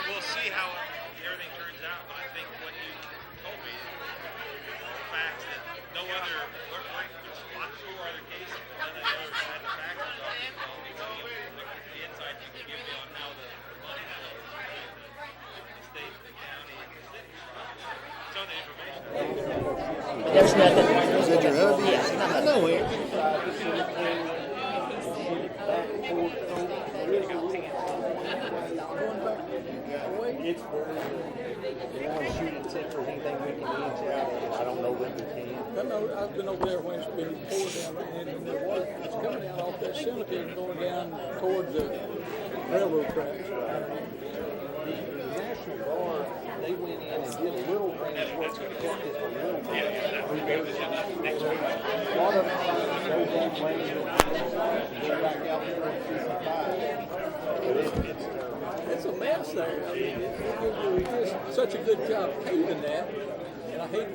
We'll see how everything turns out, but I think what you told me, the fact that no other, there's lots of other cases, but none of the others had the facts are talking about, the insight you can give me on how the money flows between the state, the county, and the city. Some of the information. There's nothing. Is that your hubby? Yeah. I know him. It's they want to shoot it for anything we can inch out of it. I don't know that we can. I know, I've been over there when it's been poured down and the water is coming down off that cemetery and going down toward the railroad tracks. The National Guard, they went in and did a little drainage work to protect it a little bit. A lot of them go down lanes and go back out there on 55. But it's terrible. It's a mess there. I mean, we did such a good job paving that, and I hate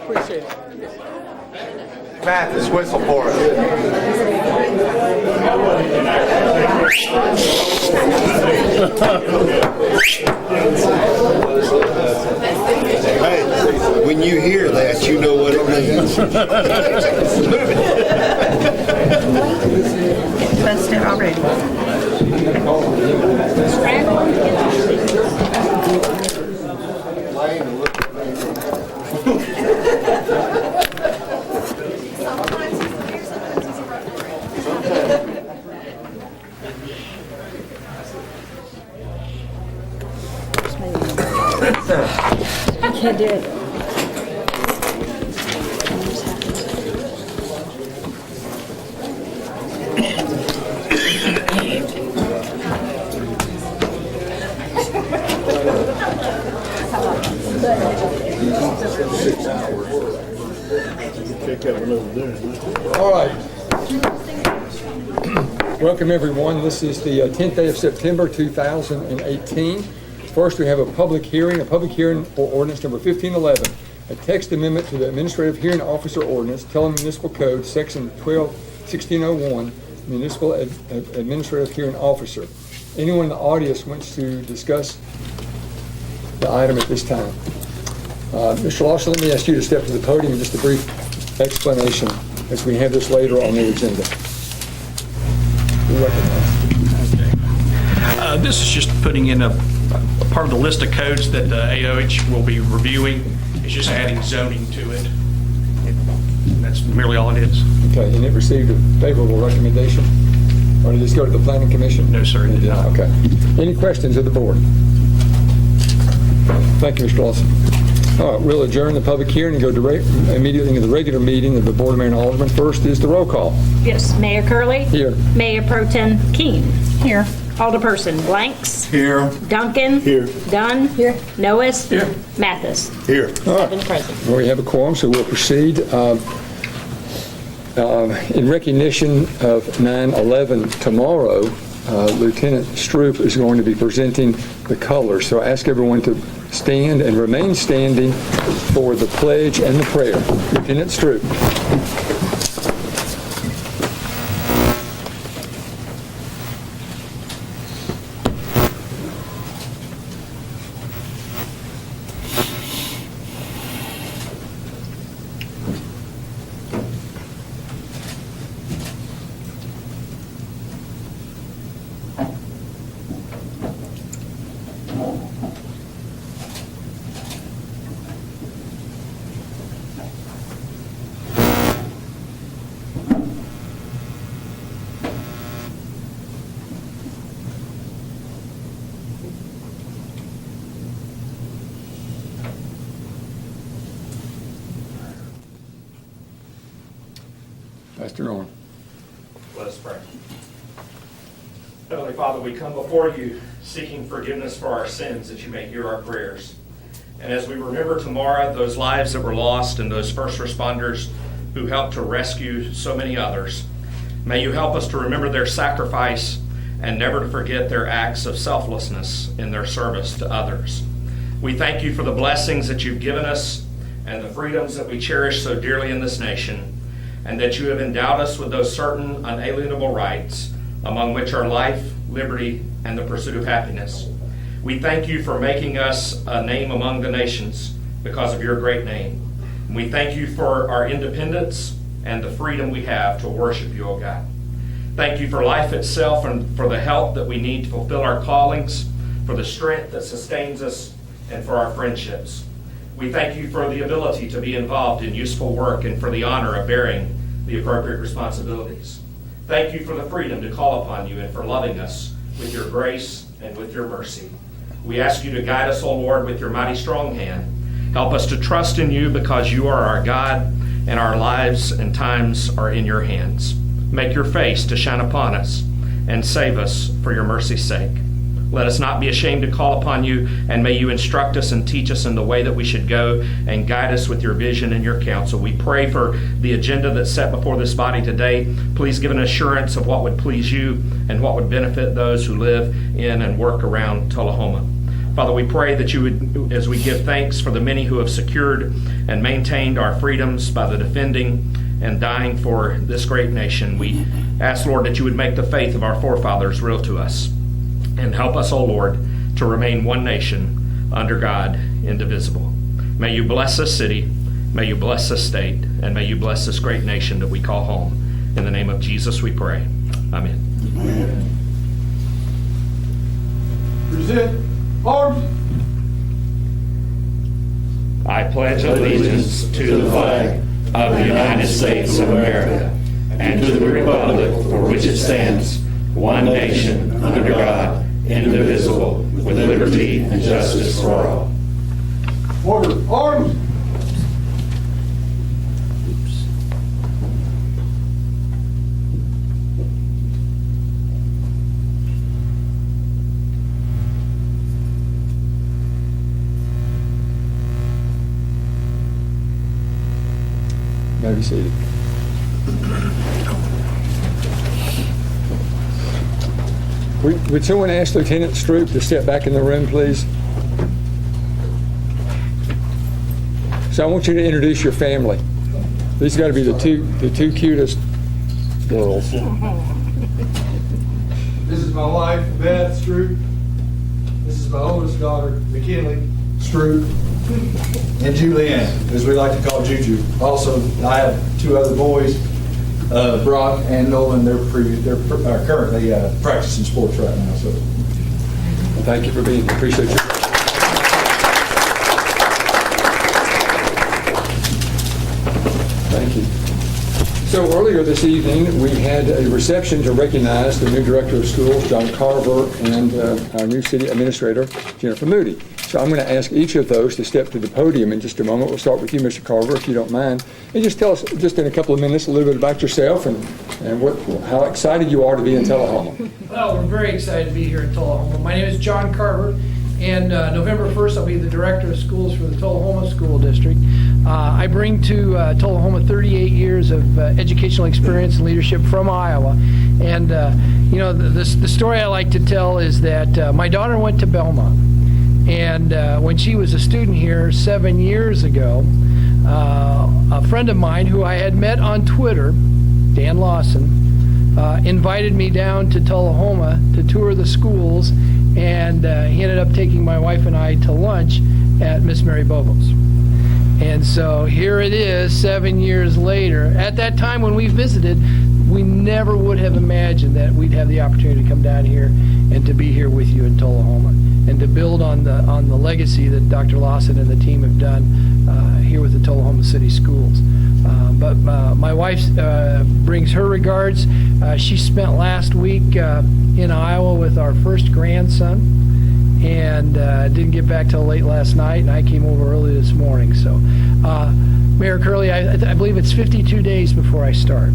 appreciate it. Mathis, whistle for us. Hey, when you hear that, you know what it means. Pressed it already. I can't do it. All right. Welcome, everyone. This is the 10th day of September 2018. First, we have a public hearing for ordinance number 1511, a text amendment to the Administrative Hearing Officer Ordinance, Municipal Code, Section 1601, Municipal Administrative Hearing Officer. Anyone in the audience wants to discuss the item at this time? Mr. Lawson, let me ask you to step to the podium and just a brief explanation as we have this later on the agenda. You recognize. Okay. This is just putting in a part of the list of codes that the AOH will be reviewing. It's just adding zoning to it. And that's merely all it is. Okay, and it received a favorable recommendation? Or did this go to the Planning Commission? No, sir, it did not. Okay. Any questions of the board? Thank you, Mr. Lawson. All right, we'll adjourn the public hearing and go immediately into the regular meeting of the Board of Mayor and Aldermen. First is the roll call. Yes, Mayor Curley. Here. Mayor Pro Tem King. Here. Alderperson Blanks. Here. Duncan. Here. Dunn. Here. Noes. Here. Mathis. Here. Seven present. Well, we have a quorum, so we'll proceed. In recognition of 9/11 tomorrow, Lieutenant Stroop is going to be presenting the colors. So I ask everyone to stand and remain standing for the pledge and the prayer. Lieutenant Stroop. Pastor Norm. Let us pray. Heavenly Father, we come before you seeking forgiveness for our sins, that you may hear our prayers. And as we remember tomorrow those lives that were lost and those first responders who helped to rescue so many others, may you help us to remember their sacrifice and never to forget their acts of selflessness in their service to others. We thank you for the blessings that you've given us and the freedoms that we cherish so dearly in this nation, and that you have endowed us with those certain unalienable rights, among which are life, liberty, and the pursuit of happiness. We thank you for making us a name among the nations because of your great name. And we thank you for our independence and the freedom we have to worship you, O God. Thank you for life itself and for the help that we need to fulfill our callings, for the strength that sustains us, and for our friendships. We thank you for the ability to be involved in useful work and for the honor of bearing the appropriate responsibilities. Thank you for the freedom to call upon you and for loving us with your grace and with your mercy. We ask you to guide us, O Lord, with your mighty strong hand. Help us to trust in you because you are our God and our lives and times are in your hands. Make your face to shine upon us and save us for your mercy's sake. Let us not be ashamed to call upon you, and may you instruct us and teach us in the way that we should go and guide us with your vision and your counsel. We pray for the agenda that's set before this body today. Please give an assurance of what would please you and what would benefit those who live in and work around Tullahoma. Father, we pray that you would, as we give thanks for the many who have secured and maintained our freedoms by the defending and dying for this great nation, we ask, Lord, that you would make the faith of our forefathers real to us. And help us, O Lord, to remain one nation under God, indivisible. May you bless this city, may you bless this state, and may you bless this great nation that we call home. In the name of Jesus we pray. Amen. Amen. Present arms. I pledge allegiance to the flag of the United States of America and to the republic for which it stands, one nation, under God, indivisible, with liberty and justice for all. Order. Arms. May be seated. Would someone ask Lieutenant Stroop to step back in the room, please? So I want you to introduce your family. These got to be the two cutest girls. This is my wife, Beth Stroop. This is my oldest daughter, McKinley Stroop. And Julianne, as we like to call Juju. Also, I have two other boys, Brock and Nolan. They're currently practicing sports right now. So, Thank you for being here. Appreciate you. Thank you. So earlier this evening, we had a reception to recognize the new director of schools, John Carver, and our new city administrator, Jennifer Moody. So I'm going to ask each of those to step to the podium in just a moment. We'll start with you, Mr. Carver, if you don't mind. And just tell us, just in a couple of minutes, a little bit about yourself and how excited you are to be in Tullahoma. Well, we're very excited to be here in Tullahoma. My name is John Carver, and November 1st I'll be the director of schools for the Tullahoma School District. I bring to Tullahoma 38 years of educational experience and leadership from Iowa. And, the story I like to tell is that my daughter went to Belmont. And when she was a student here 7 years ago, a friend of mine who I had met on Twitter, Dan Lawson, invited me down to Tullahoma to tour the schools, and he ended up taking my wife and I to lunch at Miss Mary Bobo's. And so here it is 7 years later. At that time when we visited, we never would have imagined that we'd have the opportunity to come down here and to be here with you in Tullahoma and to build on the legacy that Dr. Lawson and the team have done here with the Tullahoma City Schools. But my wife brings her regards. She spent last week in Iowa with our first grandson, and didn't get back till late last night, and I came over early this morning. So, Mayor Curley, I believe it's 52 days before I start.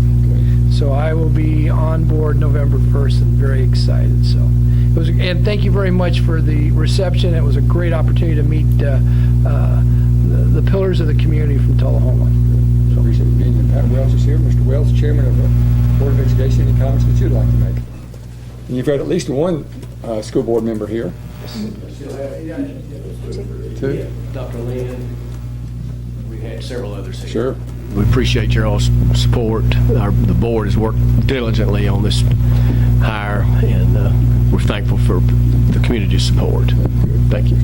So I will be on board November 1st and very excited. So and thank you very much for the reception. It was a great opportunity to meet the pillars of the community from Tullahoma. So appreciate you being here. Pat Wells is here. Mr. Wells, Chairman of the Board of Education. Any comments that you'd like to make? And you've got at least one school board member here. Two? Dr. Lynn, we had several others here. Sure. We appreciate your all's support. The board has worked diligently on this hire, and we're thankful for the community's support. Thank you.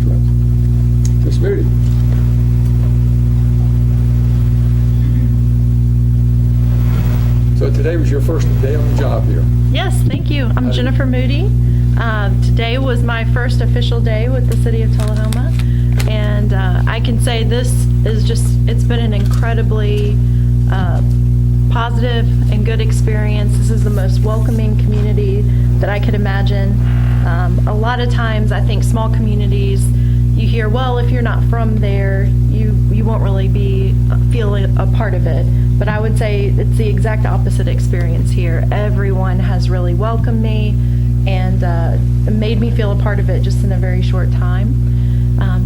Ms. Moody. So today was your first day on the job here. Yes, thank you. I'm Jennifer Moody. Today was my first official day with the City of Tullahoma, and I can say this is it's been an incredibly positive and good experience. This is the most welcoming community that I could imagine. A lot of times I think small communities, you hear, well, if you're not from there, you won't really feel a part of it. But I would say it's the exact opposite experience here. Everyone has really welcomed me and made me feel a part of it just in a very short time.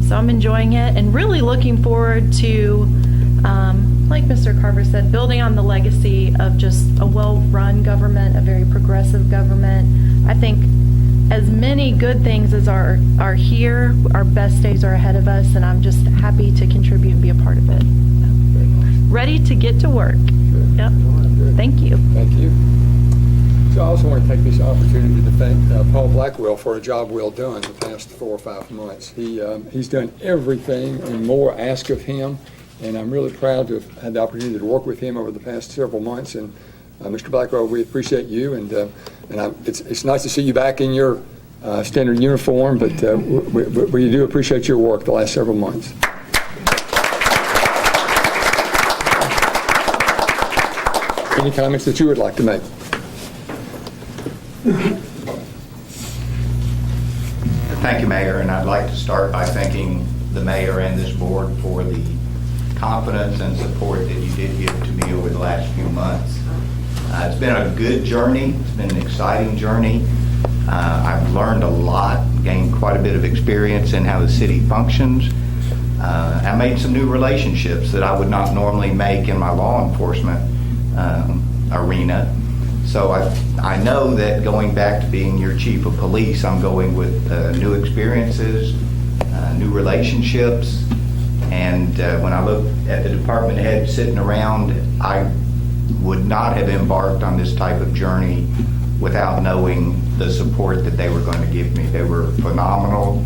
So I'm enjoying it and really looking forward to, like Mr. Carver said, building on the legacy of just a well-run government, a very progressive government. I think as many good things as are here, our best days are ahead of us, and I'm just happy to contribute and be a part of it. Ready to get to work. Yep. Thank you. Thank you. So I also want to take this opportunity to thank Paul Blackwell for a job well done the past 4 or 5 months. He's done everything and more asked of him, and I'm really proud to have had the opportunity to work with him over the past several months. And Mr. Blackwell, we appreciate you, and it's nice to see you back in your standard uniform, but we do appreciate your work the last several months. Any comments that you would like to make? Thank you, Mayor, and I'd like to start by thanking the Mayor and this board for the confidence and support that you did give to me over the last few months. It's been a good journey. It's been an exciting journey. I've learned a lot, gained quite a bit of experience in how the city functions. I made some new relationships that I would not normally make in my law enforcement arena. So I know that going back to being your chief of police, I'm going with new experiences, new relationships, and when I look at the department head sitting around, I would not have embarked on this type of journey without knowing the support that they were going to give me. They were phenomenal.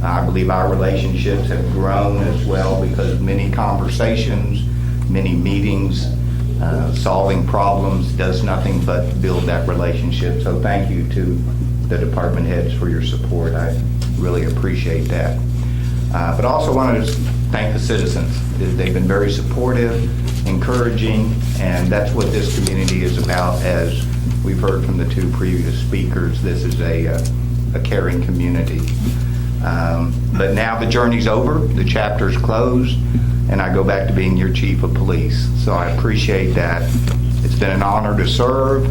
I believe our relationships have grown as well because of many conversations, many meetings. Solving problems does nothing but build that relationship. So thank you to the department heads for your support. I really appreciate that. But I also wanted to thank the citizens. They've been very supportive, encouraging, and that's what this community is about. As we've heard from the 2 previous speakers, this is a caring community. But now the journey's over, the chapter's closed, and I go back to being your chief of police. So I appreciate that. It's been an honor to serve.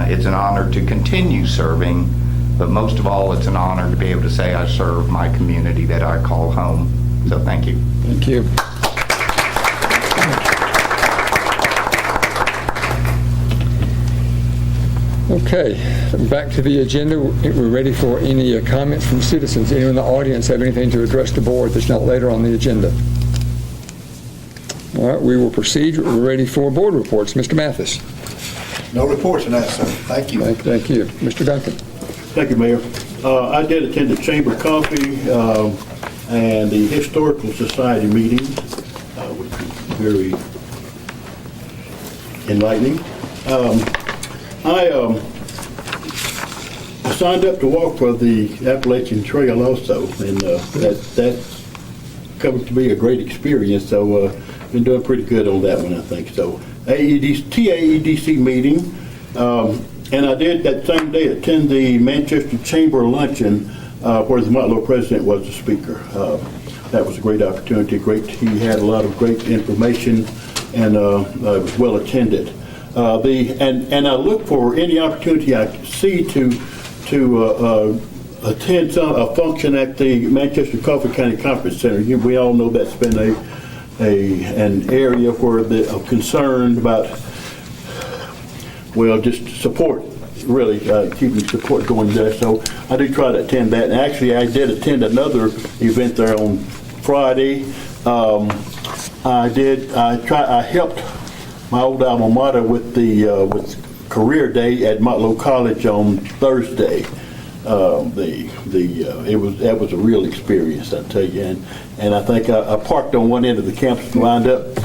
It's an honor to continue serving, but most of all, it's an honor to be able to say I serve my community that I call home. So thank you. Thank you. Okay, back to the agenda. We're ready for any comments from citizens. Anyone in the audience have anything to address the board that's not later on the agenda? All right, we will proceed. We're ready for board reports. Mr. Mathis. No reports tonight, sir. Thank you. Thank you. Mr. Duncan. Thank you, Mayor. I did attend the Chamber Coffee and the Historical Society meeting, which was very enlightening. I signed up to walk for the Appalachian Trail also, and that's coming to be a great experience. So been doing pretty good on that one, I think. So TAEDC meeting, and I did that same day attend the Manchester Chamber luncheon where the Motlow president was the speaker. That was a great opportunity. He had a lot of great information, and it was well attended. And I look for any opportunity I see to attend a function at the Manchester Coffee County Conference Center. We all know that's been an area where of concern about, well, just support, really keeping support going there. So I do try to attend that. And actually, I did attend another event there on Friday. I helped my old alma mater with with Career Day at Motlow College on Thursday. That was a real experience, I tell you. And I think I parked on one end of the campus, lined up,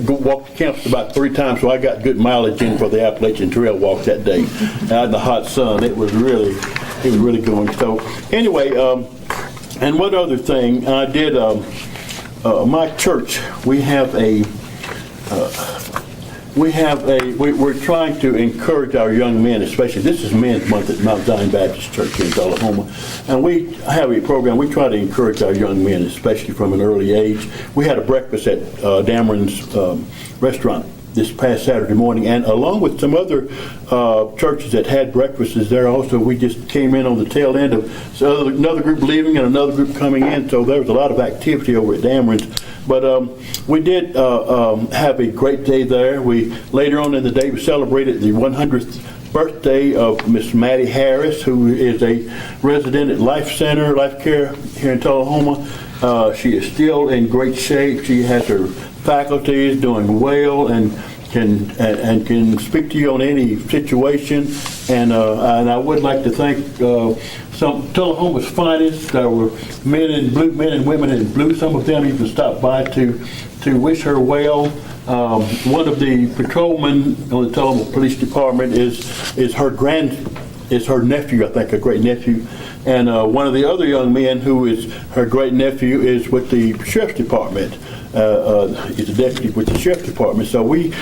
walked the campus about 3 times, so I got good mileage in for the Appalachian Trail walk that day out in the hot sun. It was really going. So anyway, and one other thing, I did. My church, we're trying to encourage our young men, especially, this is Men's Month at Mount Zion Baptist Church here in Tullahoma, and we have a program, we try to encourage our young men, especially from an early age. We had a breakfast at Dameron's restaurant this past Saturday morning, and along with some other churches that had breakfasts there also, we just came in on the tail end of another group leaving and another group coming in, so there was a lot of activity over at Dameron's. But we did have a great day there. Later on in the day, we celebrated the 100th birthday of Miss Maddie Harris, who is a resident at Life Care here in Tullahoma. She is still in great shape. She has her faculties, doing well, and can speak to you on any situation. And I would like to thank some Tullahoma's finest. There were men and women in blue. Some of them even stopped by to wish her well. One of the patrolmen on the Tullahoma Police Department is her nephew, I think, a great nephew. And one of the other young men who is her great nephew is with the Sheriff's Department. Is a deputy with the Sheriff's Department. So we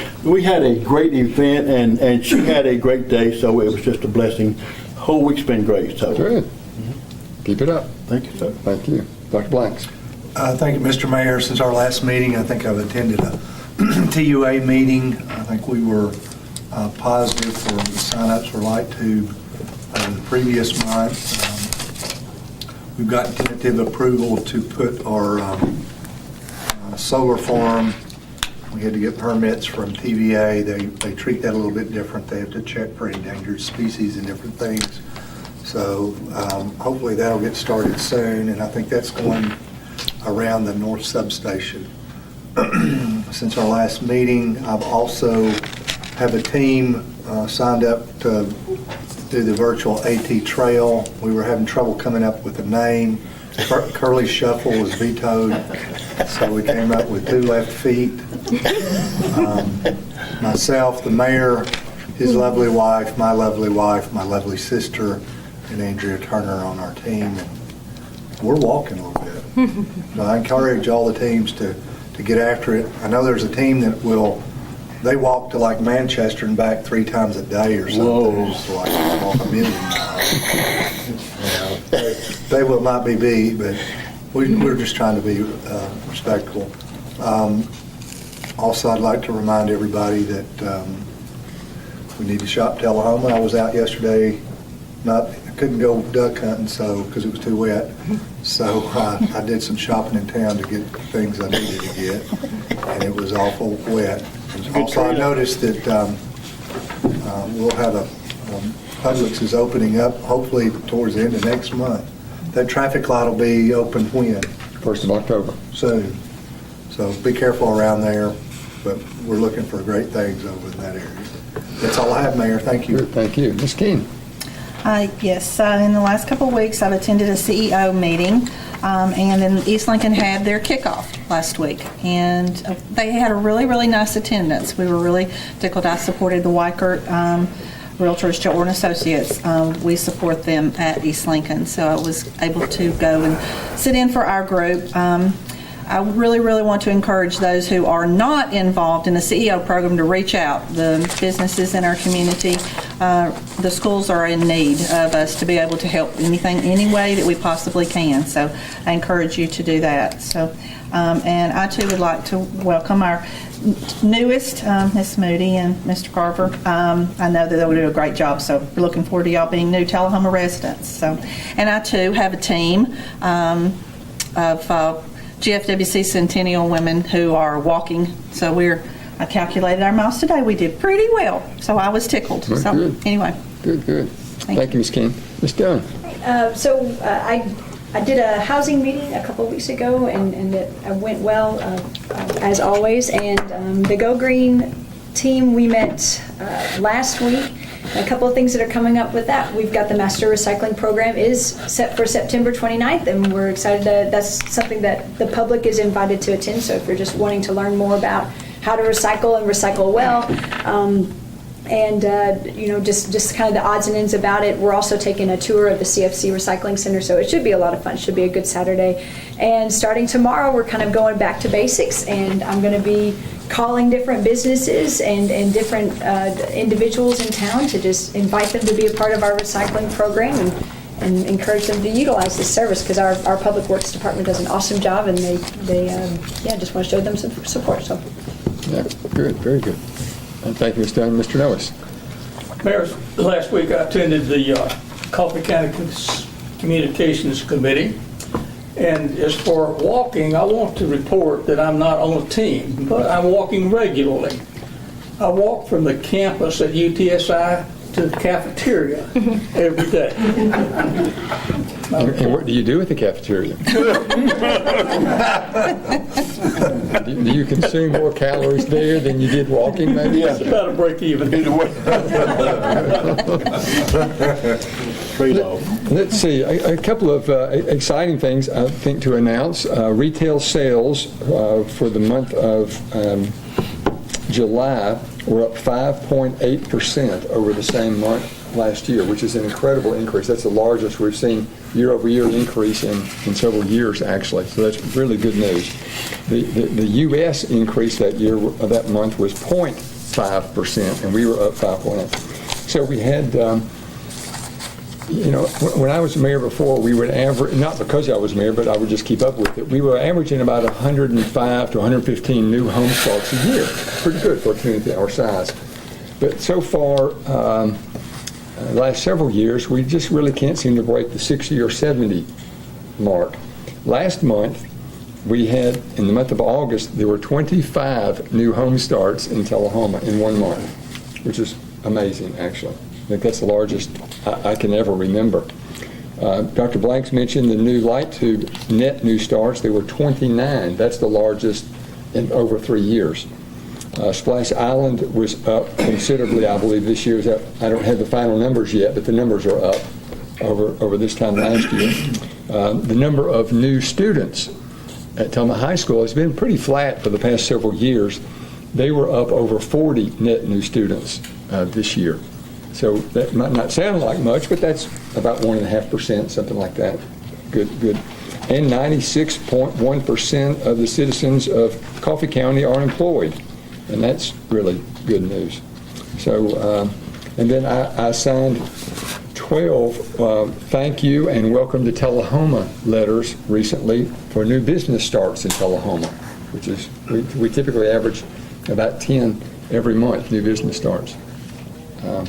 had a great event, and she had a great day, so it was just a blessing. Whole week's been great. So good. Keep it up. Thank you, sir. Thank you. Dr. Blanks. Thank you, Mr. Mayor. Since our last meeting, I think I've attended a TUA meeting. I think we were positive for the sign-ups for Light Tube the previous month. We've got tentative approval to put our solar farm. We had to get permits from TVA. They treat that a little bit different. They have to check for endangered species and different things. So hopefully that'll get started soon, and I think that's going around the north substation. Since our last meeting, I've also have a team signed up to do the virtual AT trail. We were having trouble coming up with a name. Curly Shuffle was vetoed, so we came up with 2 left feet. Myself, the mayor, his lovely wife, my lovely sister, and Andrea Turner on our team. And we're walking a little bit. So I encourage all the teams to get after it. I know there's a team that they walk to like Manchester and back 3 times a day or something. Whoa. It's like walk 1 million miles. They will not be beat, but we're just trying to be respectful. Also, I'd like to remind everybody that we need to shop Tullahoma. I was out yesterday, I couldn't go duck hunting because it was too wet. So I did some shopping in town to get things I needed to get, and it was awful wet. Also, I noticed that we'll have Publix is opening up hopefully towards the end of next month. That traffic light will be open when? 1st of October. Soon. So be careful around there, but we're looking for great things over in that area. That's all I have, Mayor. Thank you. Thank you. Ms. Keene. Yes, in the last couple of weeks, I've attended a CEO meeting, and then East Lincoln had their kickoff last week, and they had a really, really nice attendance. We were really tickled. I supported the Weichert Realtors, Jordan Associates. We support them at East Lincoln, so I was able to go and sit in for our group. I really, really want to encourage those who are not involved in the CEO program to reach out. The businesses in our community, the schools are in need of us to be able to help any way that we possibly can. So I encourage you to do that. So, and I too would like to welcome our newest, Ms. Moody and Mr. Carver, I know that they'll do a great job, so we're looking forward to y'all being new Tullahoma residents. So, and I too have a team of GFWC Centennial women who are walking. So I calculated our miles today. We did pretty well, so I was tickled. Very So good. anyway. Good. Thank you, Ms. King. Ms. Dunn. I did a housing meeting a couple of weeks ago, and it went well, as always. And the Go Green team, we met last week. A couple of things that are coming up with that. We've got the master recycling program is set for September 29th, and we're excited that's something that the public is invited to attend. So if you're just wanting to learn more about how to recycle and recycle well, just kind of the odds and ends about it. We're also taking a tour of the CFC Recycling Center, so it should be a lot of fun. It should be a good Saturday. And starting tomorrow, we're kind of going back to basics, and I'm going to be calling different businesses and different individuals in town to just invite them to be a part of our recycling program and encourage them to utilize this service, because our Public Works Department does an awesome job, and they just want to show them some support. So. Yeah, good, very good. And thank you, Ms. Dunn. Mr. Noes. Mayor, last week I attended the Coffee County Communications Committee, and as for walking, I want to report that I'm not on a team, but I'm walking regularly. I walk from the campus at UTSI to the cafeteria every day. And what do you do at the cafeteria? Do you consume more calories there than you did walking, maybe? Yeah, it's about a break even. Trade-off. Let's see, a couple of exciting things, I think, to announce. Retail sales for the month of July were up 5.8% over the same month last year, which is an incredible increase. That's the largest we've seen year-over-year increase in several years, actually. So that's really good news. The U.S. increase that month was 0.5%, and we were up 5.8%. So we had, when I was mayor before, we would average, not because I was mayor, but I would just keep up with it, we were averaging about 105 to 115 new home starts a year. Pretty good for a community our size. But so far, the last several years, we just really can't seem to break the 60 or 70 mark. Last month, we had, in the month of August, there were 25 new home starts in Tullahoma in 1 month, which is amazing, actually. I think that's the largest I can ever remember. Dr. Blanks mentioned the new light tube net new starts. There were 29. That's the largest in over 3 years. Splash Island was up considerably, I believe, this year. I don't have the final numbers yet, but the numbers are up over this time last year. The number of new students at Tullahoma High School has been pretty flat for the past several years. They were up over 40 net new students this year. So that might not sound like much, but that's about 1.5%, something like that. Good. And 96.1% of the citizens of Coffee County are employed. And that's really good news. So, and then I signed 12 thank you and welcome to Tullahoma letters recently for new business starts in Tullahoma, which is, we typically average about 10 every month, new business starts.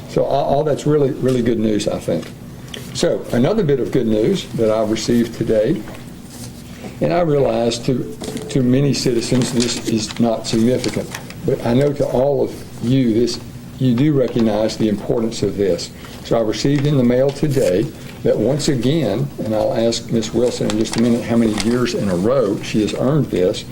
So all that's really, really good news, I think. So another bit of good news that I received today, and I realize to many citizens this is not significant, but I know to all of you, you do recognize the importance of this. So I received in the mail today that once again, and I'll ask Ms. Wilson in just a minute how many years in a row she has earned this,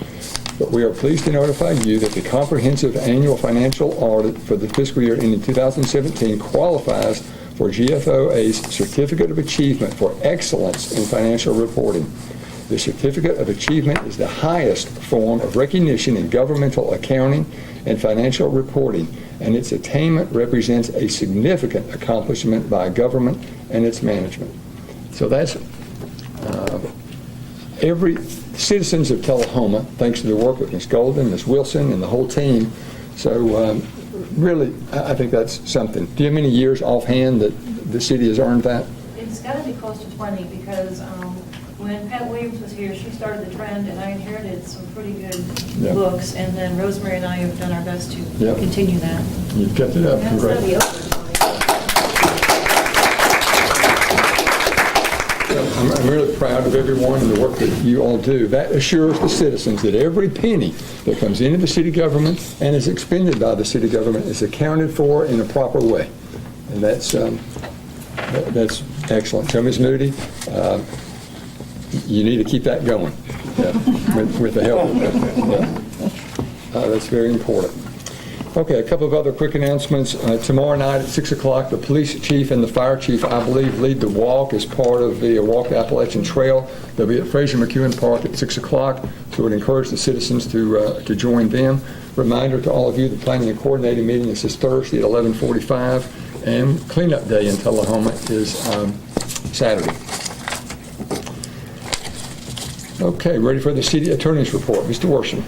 but we are pleased to notify you that the comprehensive annual financial audit for the fiscal year ending 2017 qualifies for GFOA's Certificate of Achievement for Excellence in Financial Reporting. The Certificate of Achievement is the highest form of recognition in governmental accounting and financial reporting, and its attainment represents a significant accomplishment by government and its management. So that's every citizens of Tullahoma, thanks to the work of Ms. Golden, Ms. Wilson, and the whole team. So really, I think that's something. Do you have many years offhand that the city has earned that? It's got to be close to 20 because when Pat Williams was here, she started the trend, and I inherited some pretty good Yeah. books, and then Rosemary and I have done our best to Yep. continue that. You've kept it up. That's gotta be Congrats. over. I'm really proud of everyone and the work that you all do. That assures the citizens that every penny that comes into the city government and is expended by the city government is accounted for in a proper way. And that's excellent. So, Ms. Moody, you need to keep that going with the help of that. That's very important. Okay, a couple of other quick announcements. Tomorrow night at 6 o'clock, the police chief and the fire chief, I believe, lead the walk as part of the Walk the Appalachian Trail. They'll be at Fraser McEwen Park at 6 o'clock, so we'd encourage the citizens to join them. Reminder to all of you, the planning and coordinating meeting is this Thursday at 11:45, and cleanup day in Tullahoma is Saturday. Okay, ready for the city attorney's report. Mr. Worsham.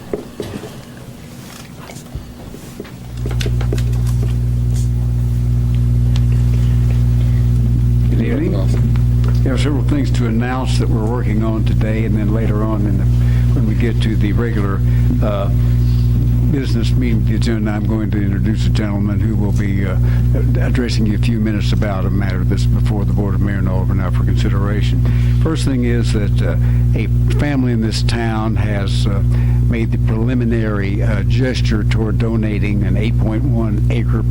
Good evening. There are several things to announce that we're working on today, and then later on when we get to the regular business meeting, the agenda, I'm going to introduce a gentleman who will be addressing you a few minutes about a matter that's before the Board of Mayor and Aldermen now for consideration. First thing is that a family in this town has made the preliminary gesture toward donating an 8.1 acre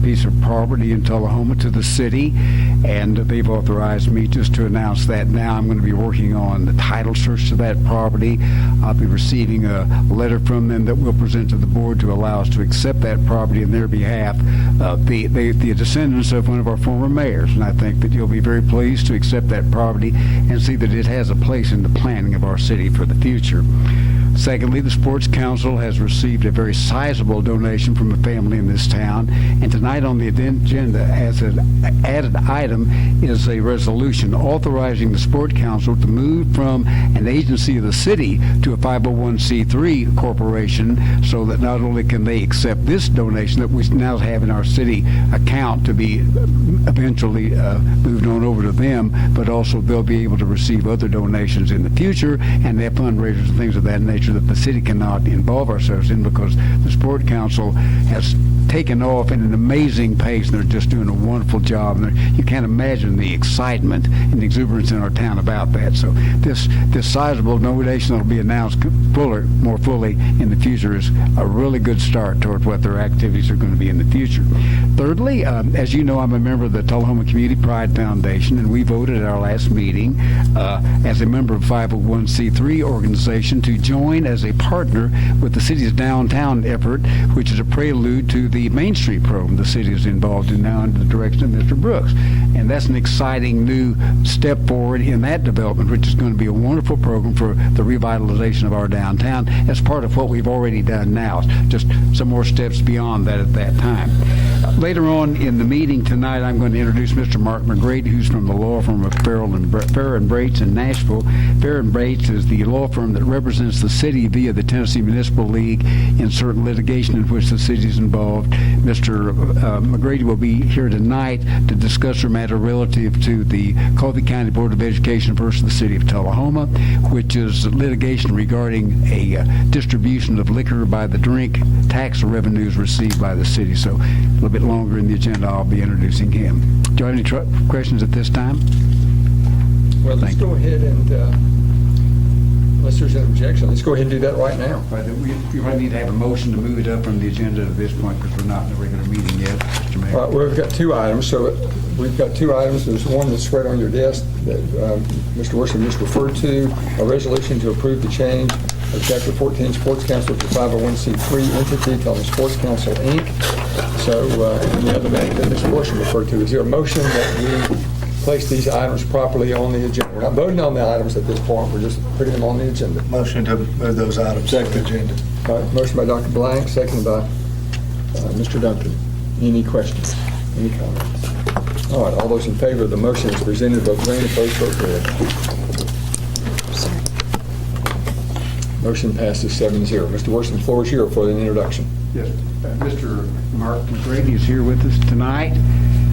piece of property in Tullahoma to the city, and they've authorized me just to announce that now. I'm going to be working on the title search to that property. I'll be receiving a letter from them that we'll present to the board to allow us to accept that property in their behalf. The descendants of one of our former mayors, and I think that you'll be very pleased to accept that property and see that it has a place in the planning of our city for the future. Secondly, the Sports Council has received a very sizable donation from a family in this town, and tonight on the agenda as an added item is a resolution authorizing the Sports Council to move from an agency of the city to a 501c3 corporation, so that not only can they accept this donation that we now have in our city account to be eventually moved on over to them, but also they'll be able to receive other donations in the future, and their fundraisers and things of that nature that the city cannot involve ourselves in, because the Sport Council has taken off at an amazing pace, and they're just doing a wonderful job. And you can't imagine the excitement and the exuberance in our town about that. So this sizable donation that will be announced more fully in the future is a really good start toward what their activities are going to be in the future. Thirdly, as you know, I'm a member of the Tullahoma Community Pride Foundation, and we voted at our last meeting as a member of 501c3 organization to join as a partner with the city's downtown effort, which is a prelude to the Main Street program the city is involved in now under the direction of Mr. Brooks. And that's an exciting new step forward in that development, which is going to be a wonderful program for the revitalization of our downtown as part of what we've already done now. Just some more steps beyond that at that time. Later on in the meeting tonight, I'm going to introduce Mr. Mark McGrady, who's from the law firm of Farrell and Brates in Nashville. Farrell and Brates is the law firm that represents the city via the Tennessee Municipal League in certain litigation in which the city is involved. Mr. McGrady will be here tonight to discuss a matter relative to the Coffee County Board of Education versus the City of Tullahoma, which is litigation regarding a distribution of liquor by the drink tax revenues received by the city. So a little bit longer in the agenda, I'll be introducing him. Do you have any questions at this time? Well, let's go ahead and, unless there's an objection, let's go ahead and do that right now. Right, we might need to have a motion to move it up from the agenda at this point, because we're not in a regular meeting yet, Mr. Mayor. All right, well, we've got two items. So we've got two items. There's one that's right on your desk that Mr. Worsham just referred to, a resolution to approve the change of Chapter 14 Sports Council to 501c3 entity called the Sports Council, Inc. So and the other matter that Mr. Worsham referred to, is there a motion that we place these items properly on the agenda? We're not voting on the items at this point. We're just putting them on the agenda. Motion to move those items on the agenda. All right, motion by Dr. Blank, seconded by Mr. Duncan. Any questions? Any comments? All right, all those in favor of the motion as presented, vote green. Opposed, vote red. Motion passes 7-0. Mr. Worsham, the floor is yours for an introduction. Yes, Mr. Mark McGrady is here with us tonight.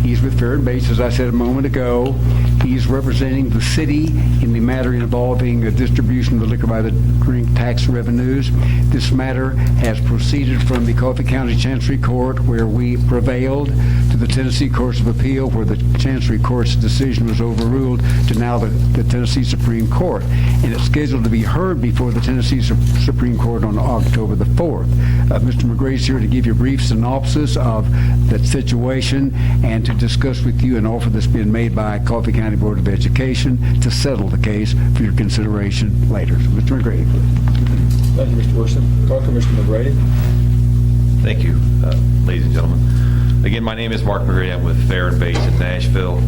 He's with Farrell and Bates, as I said a moment ago. He's representing the city in the matter involving a distribution of the liquor by the drink tax revenues. This matter has proceeded from the Coffee County Chancery Court, where we prevailed, to the Tennessee Courts of Appeal, where the Chancery Court's decision was overruled, to now the Tennessee Supreme Court. And it's scheduled to be heard before the Tennessee Supreme Court on October the 4th. Mr. McGrady's here to give you a brief synopsis of that situation and to discuss with you an offer that's been made by Coffee County Board of Education to settle the case for your consideration later. So, Mr. McGrady. Thank you, Mr. Wilson. Talk to Mr. McGrady. Thank you, ladies and gentlemen. Again, my name is Mark McGrady. I'm with Fair and Bates in Nashville,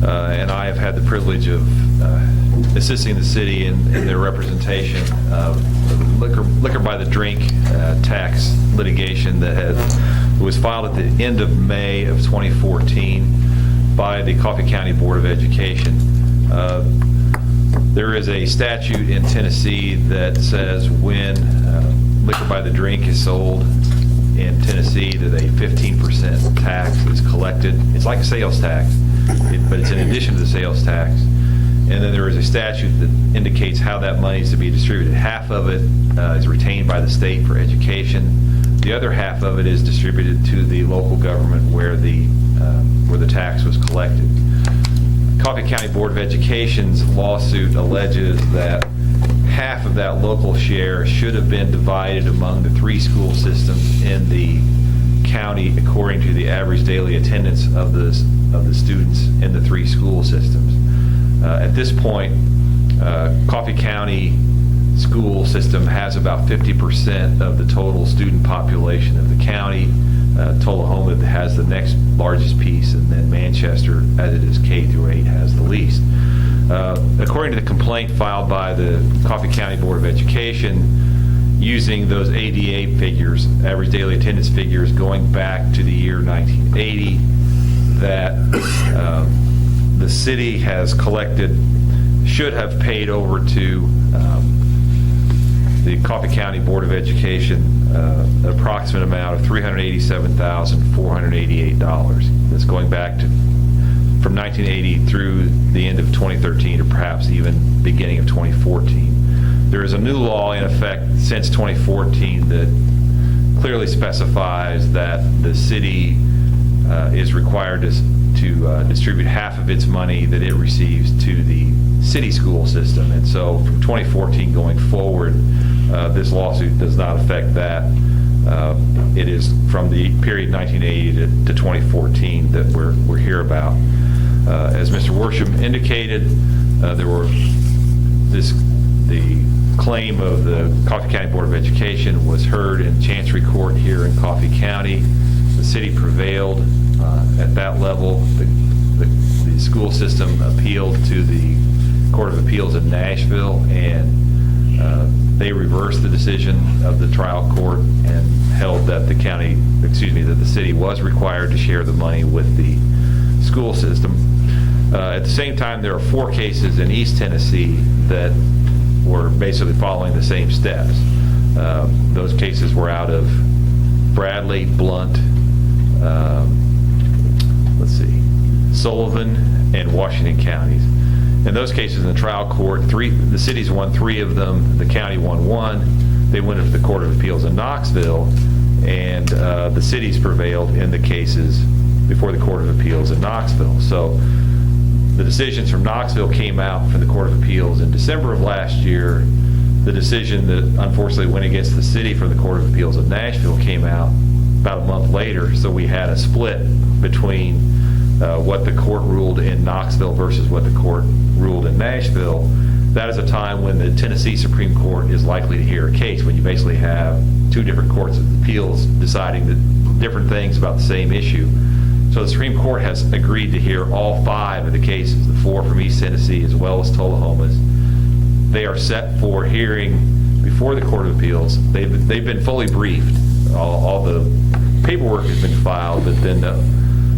and I have had the privilege of assisting the city in their representation of liquor by the drink tax litigation that was filed at the end of May of 2014 by the Coffee County Board of Education. There is a statute in Tennessee that says when liquor by the drink is sold in Tennessee, that a 15% tax is collected. It's like a sales tax, but it's in addition to the sales tax. And then there is a statute that indicates how that money is to be distributed. Half of it is retained by the state for education. The other half of it is distributed to the local government where the tax was collected. Coffee County Board of Education's lawsuit alleges that half of that local share should have been divided among the 3 school systems in the county according to the average daily attendance of the students in the 3 school systems. At this point, Coffee County school system has about 50% of the total student population of the county. Tullahoma has the next largest piece, and then Manchester, as it is K through 8, has the least. According to the complaint filed by the Coffee County Board of Education, using those ADA figures, average daily attendance figures, going back to the year 1980, that the city has collected, should have paid over to the Coffee County Board of Education an approximate amount of $387,488. That's going back to from 1980 through the end of 2013, or perhaps even beginning of 2014. There is a new law in effect since 2014 that clearly specifies that the city is required to distribute half of its money that it receives to the city school system. And so from 2014 going forward, this lawsuit does not affect that. It is from the period 1980 to 2014 that we're here about. As Mr. Worsham indicated, the claim of the Coffee County Board of Education was heard in Chancery Court here in Coffee County. The city prevailed at that level. The school system appealed to the Court of Appeals in Nashville, and they reversed the decision of the trial court and held that the city was required to share the money with the school system. At the same time, there are 4 cases in East Tennessee that were basically following the same steps. Those cases were out of Bradley, Blunt, Sullivan, and Washington counties. In those cases in the trial court, the cities won 3 of them, the county won 1. They went to the Court of Appeals in Knoxville, and the cities prevailed in the cases before the Court of Appeals in Knoxville. So the decisions from Knoxville came out from the Court of Appeals in December of last year. The decision that unfortunately went against the city from the Court of Appeals of Nashville came out about a month later. So we had a split between what the court ruled in Knoxville versus what the court ruled in Nashville. That is a time when the Tennessee Supreme Court is likely to hear a case, when you basically have 2 different courts of appeals deciding different things about the same issue. So the Supreme Court has agreed to hear all 5 of the cases, the 4 from East Tennessee as well as Tullahoma's. They are set for hearing before the Court of Appeals. They've been fully briefed. All the paperwork has been filed, but then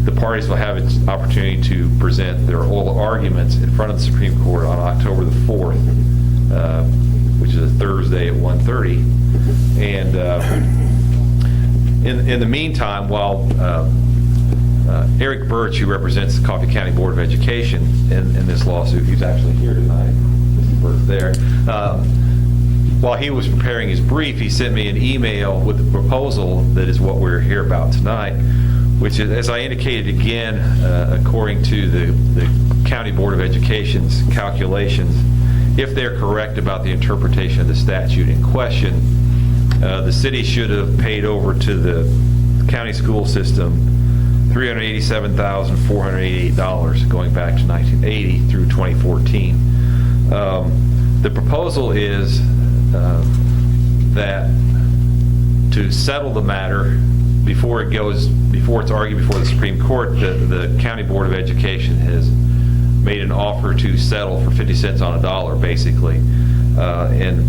the parties will have an opportunity to present their oral arguments in front of the Supreme Court on October the 4th, which is a Thursday at 1:30. And in the meantime, while Eric Birch, who represents the Coffee County Board of Education in this lawsuit, he's actually here tonight. Mr. Birch there. While he was preparing his brief, he sent me an email with the proposal that is what we're here about tonight, which is, as I indicated again, according to the County Board of Education's calculations, if they're correct about the interpretation of the statute in question, the city should have paid over to the county school system $387,488 going back to 1980 through 2014. The proposal is that to settle the matter before it's argued before the Supreme Court, the County Board of Education has made an offer to settle for 50 cents on a dollar, basically, and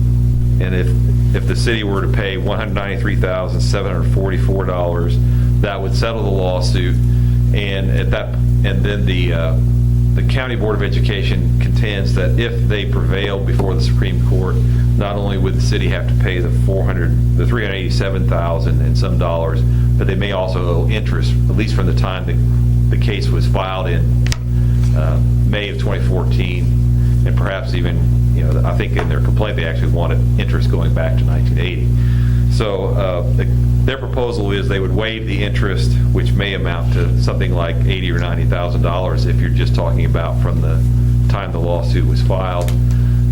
if the city were to pay $193,744, that would settle the lawsuit, and then the County Board of Education contends that if they prevail before the Supreme Court, not only would the city have to pay the $387,000 and some dollars, but they may also owe interest, at least from the time the case was filed in May of 2014, and perhaps even, I think in their complaint they actually wanted interest going back to 1980. So their proposal is they would waive the interest, which may amount to something like $80,000 or $90,000 if you're just talking about from the time the lawsuit was filed,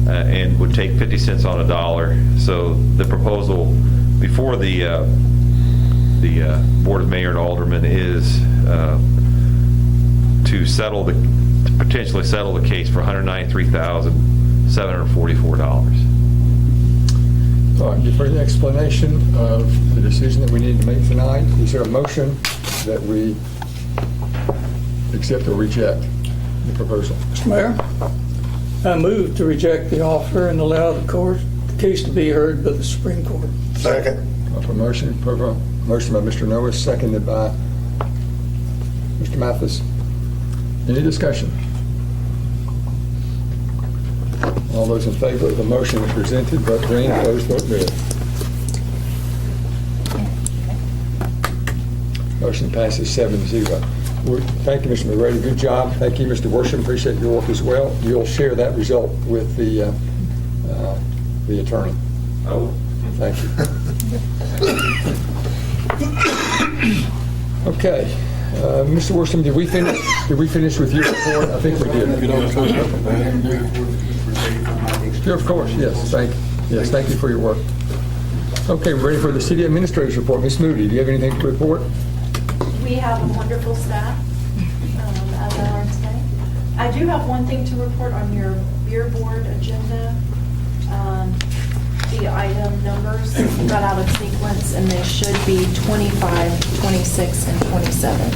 and would take 50 cents on a dollar. So the proposal before the Board of Mayor and Aldermen is to potentially settle the case for $193,744. All right, for the explanation of the decision that we need to make tonight, is there a motion that we accept or reject the proposal? Mr. Mayor, I move to reject the offer and allow the case to be heard by the Supreme Court. Second. Motion by Mr. Noah, seconded by Mr. Mathis. Any discussion? All those in favor of the motion as presented, vote green. Opposed, vote red. Motion passes 7-0. Thank you, Mr. McGrady. Good job. Thank you, Mr. Worsham. Appreciate your work as well. You'll share that result with the attorney. Oh. Thank you. Okay. Mr. Worsham, did we finish with your report? I think we did. Yeah, of course. Yes. Thank you for your work. Okay, we're ready for the city administrator's report. Ms. Moody, do you have anything to report? We have a wonderful staff, as I learned today. I do have one thing to report on your beer board agenda. The item numbers got out of sequence, and they should be 25, 26, and 27.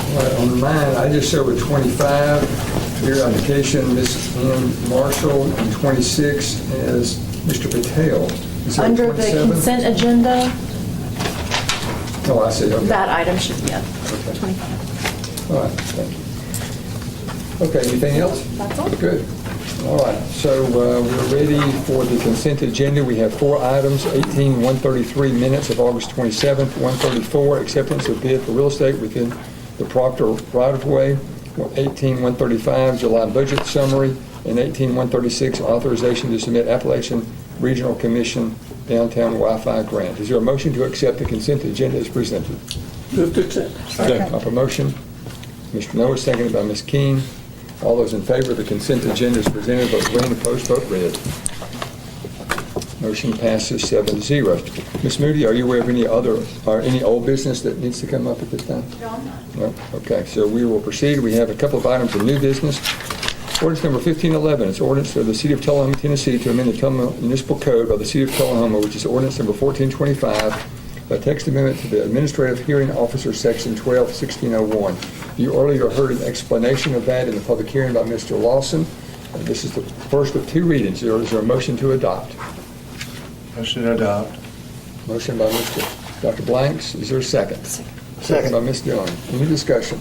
All right, on mine, I just show a 25, beer application, Ms. Ann Marshall, and 26 is Mr. Patel. Is there Under the 27? consent agenda, Oh, I see, okay. that item should be up. Okay. 25. All right, thank you. Okay, anything else? That's all. Good. All right, so we're ready for the consent agenda. We have 4 items: 18-133 minutes of August 27th, 134 acceptance of bid for real estate within the Proctor right-of-way, 18-135 July budget summary, and 18-136 authorization to submit Appalachian Regional Commission downtown Wi-Fi grant. Is there a motion to accept the consent agenda as presented? Move to accept. Second. Proper motion. Mr. Noah, seconded by Ms. Keene. All those in favor of the consent agenda as presented, vote green. Opposed, vote red. Motion passes 7-0. Ms. Moody, are you aware of any old business that needs to come up at this time? No, I'm not. No? Okay, so we will proceed. We have a couple of items of new business. Ordinance number 1511, it's ordinance of the City of Tullahoma, Tennessee to amend the Tullahoma Municipal Code of the City of Tullahoma, which is ordinance number 1425, by text amendment to the Administrative Hearing Officer, Section 12-1601. You earlier heard an explanation of that in the public hearing by Mr. Lawson. This is the first of 2 readings. Is there a motion to adopt? Motion to adopt. Motion by Dr. Blanks. Is there a second? Second by Ms. Dillon. Any discussion?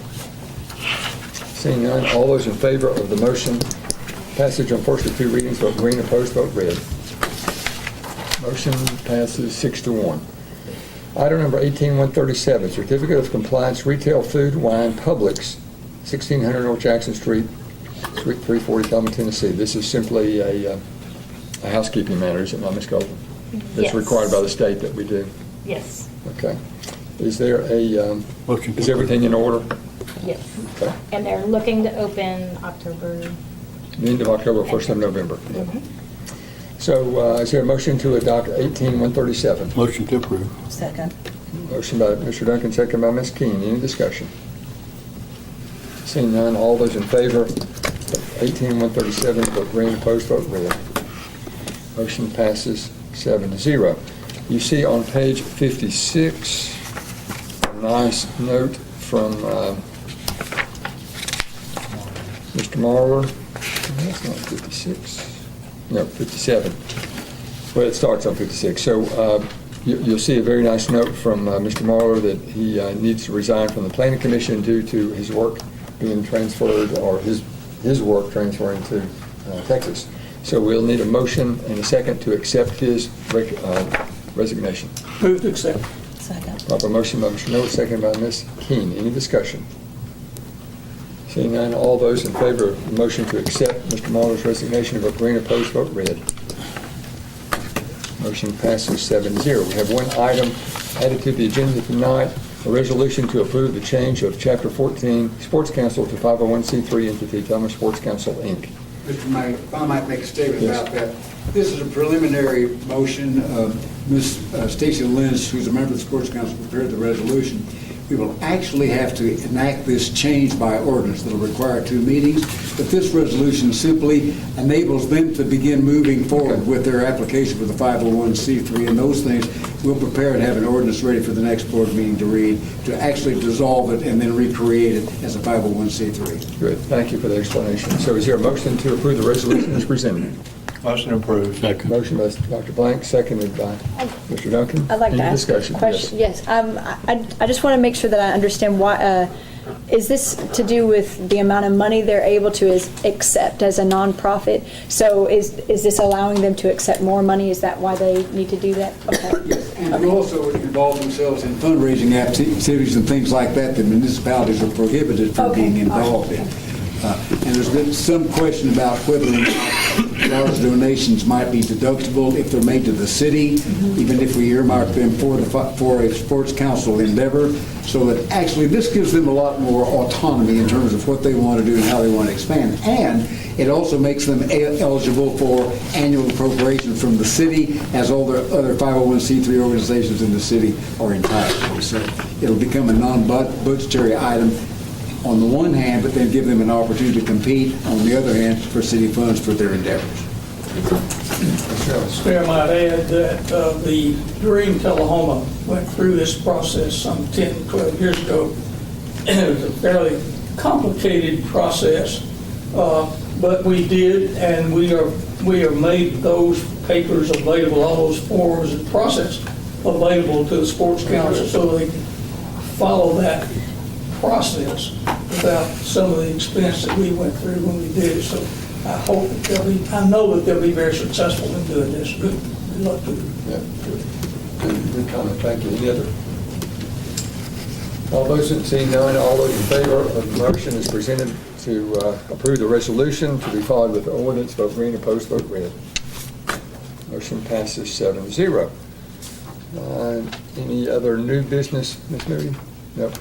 Seeing none, all those in favor of the motion, passage on first of 2 readings, vote green. Opposed, vote red. Motion passes 6-1. Item number 18137, Certificate of Compliance Retail Food Wine Publix, 1600 North Jackson Street, Suite 340, Thelma, Tennessee. This is simply a housekeeping matter, is it not, Ms. Golden? It's Yes. required by the state that we do. Yes. Okay. Is there is everything in order? Yes. Okay. And they're looking to open October. The end of October, 1st of November. Mhm. So is there a motion to adopt 18137? Motion to approve. Second. Motion by Mr. Duncan, second by Ms. Keene. Any discussion? Seeing none, all those in favor of 18137, vote green, opposed, vote red. Motion passes 7-0. You see on page 56, a nice note from Mr. Marler. That's not 56. No, 57. Well, it starts on 56. So you'll see a very nice note from Mr. Marler that he needs to resign from the Planning Commission due to his work being transferred, or his work transferring to Texas. So we'll need a motion and a second to accept his resignation. Move to accept. Second. Proper motion by Mr. Noah, second by Ms. Keene. Any discussion? Seeing none, all those in favor of the motion to accept Mr. Marler's resignation, vote green, opposed, vote red. Motion passes 7-0. We have one item added to the agenda tonight, a resolution to approve the change of Chapter 14 Sports Council to 501c3 entity, Thelma Sports Council, Inc. Mr. Mayor, if I might make a statement Yes. about that. This is a preliminary motion. Ms. Stacy Lynch, who's a member of the Sports Council, prepared the resolution. We will actually have to enact this change by ordinance that will require 2 meetings, but this resolution simply enables them to begin moving forward with their application for the 501c3 and those things. We'll prepare and have an ordinance ready for the next board meeting to read, to actually dissolve it and then recreate it as a 501c3. Good. Thank you for the explanation. So is there a motion to approve the resolution as presented? Motion approved. Second. Motion by Dr. Blank, seconded by Mr. Duncan. I'd like to Any ask a discussion? question. Yes, I just want to make sure that I understand why, is this to do with the amount of money they're able to accept as a nonprofit? So is this allowing them to accept more money? Is that why they need to do that? Okay. And we also involve themselves in fundraising activities and things like that that municipalities are prohibited from being involved in. And there's been some question about whether or not large donations might be deductible if they're made to the city, even if we earmark them for a sports council endeavor. So that actually this gives them a lot more autonomy in terms of what they want to do and how they want to expand. And it also makes them eligible for annual appropriation from the city, as all the other 501c3 organizations in the city are entitled to. So it'll become a non-budgetary item on the one hand, but then give them an opportunity to compete on the other hand for city funds for their endeavors. Mayor, I might add that the Dream Tullahoma went through this process some 10, 12 years ago. It was a fairly complicated process, but we did, and we have made those papers available, all those forms and process available to the Sports Council so they can follow that process without some of the expense that we went through when we did it. So I hope that I know that they'll be very successful in doing this. Good luck to them. Yeah, good comment. Thank you. Any other? All those that see none, all those in favor of the motion is presented to approve the resolution to be followed with the ordinance, vote green, opposed, vote red. Motion passes 7-0. Any other new business, Ms. Moody? No.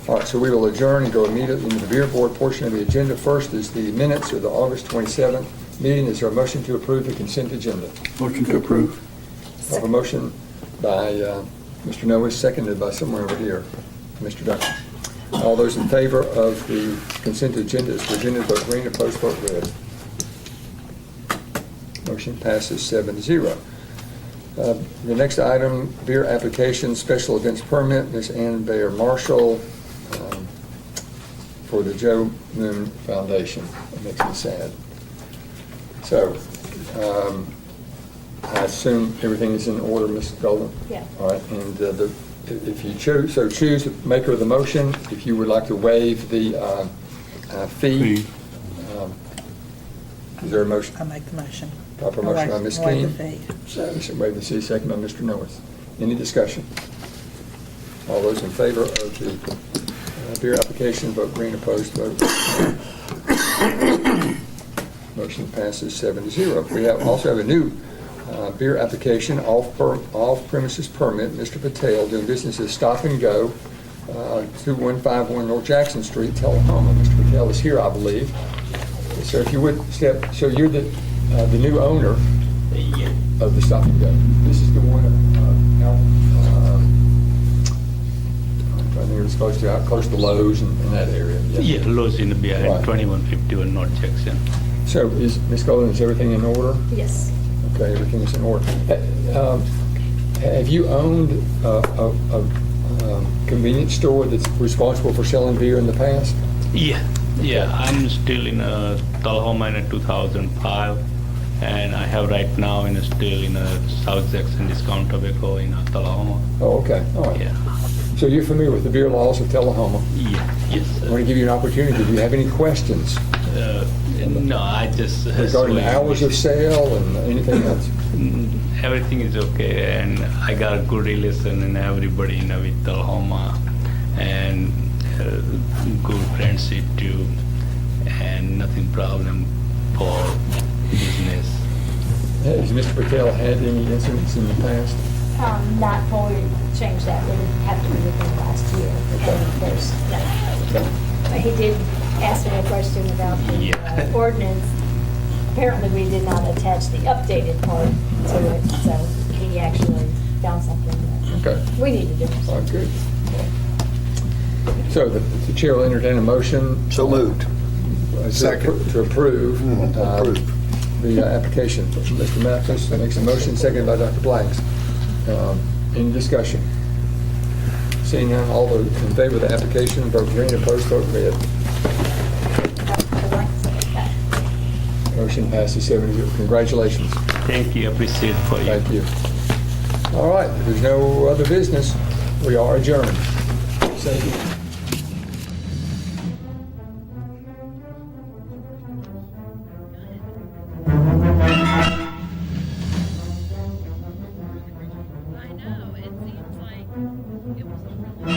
All right, so we will adjourn and go immediately into the beer board portion of the agenda. First is the minutes of the August 27th meeting. Is there a motion to approve the consent agenda? Motion to approve. A motion by Mr. Noah, seconded by somewhere over here, Mr. Duncan. All those in favor of the consent agenda as presented, vote green, opposed, vote red. Motion passes 7-0. The next item, beer application, special events permit, Ms. Ann Bayer Marshall, for the Joe Moon Foundation. That makes me sad. So, I assume everything is in order, Ms. Golden? Yeah. All right, and if you choose the maker of the motion. If you would like to waive the fee, is there a motion? I make the motion. Proper motion by Ms. Waive Keene. the fee. Waive the fee, second by Mr. Norris. Any discussion? All those in favor of the beer application, vote green. Opposed, vote motion passes 7-0. We also have a new beer application, off-premises permit. Mr. Patel, doing business as Stop and Go, 2151 North Jackson Street, Tullahoma. Mr. Patel is here, I believe. So if you would step, so you're the new owner of the Stop and Go. This is the one I think it's close to Lowe's and that area. Yeah, Lowe's in behind Right. 2151 North Jackson. So is, Ms. Golden, is everything in order? Yes. Okay, everything is in order. Have you owned a convenience store that's responsible for selling beer in the past? Yeah, I'm still in Tullahoma in 2005, and I have right now still in South Jackson Discount Tobacco in Tullahoma. Oh, okay, all right. Yeah. So you're familiar with the beer laws of Tullahoma? Yes. I want to give you an opportunity. Do you have any questions? No, I just... Regarding the hours of sale and anything else? Everything is okay, and I got a good relation and everybody with Tullahoma, and good friendship too, and nothing problem for business. Has Mr. Patel had any incidents in the past? Not before we changed that, it would have to be within the last year. But he did ask me a question about the ordinance. Apparently, we did not attach the updated part to it, so he actually found something that we need to do. Oh, good. So the chair will entertain a motion. So moved. Second. To approve. The application. Mr. Mathis makes a motion, seconded by Dr. Blanks. Any discussion? Seeing none, all those in favor of the application, vote green. Opposed, vote red. Motion passes 7-0. Congratulations. Thank you, appreciate it for you. Thank you. All right, if there's no other business, we are adjourned. Thank you. I know, it seems like it was a really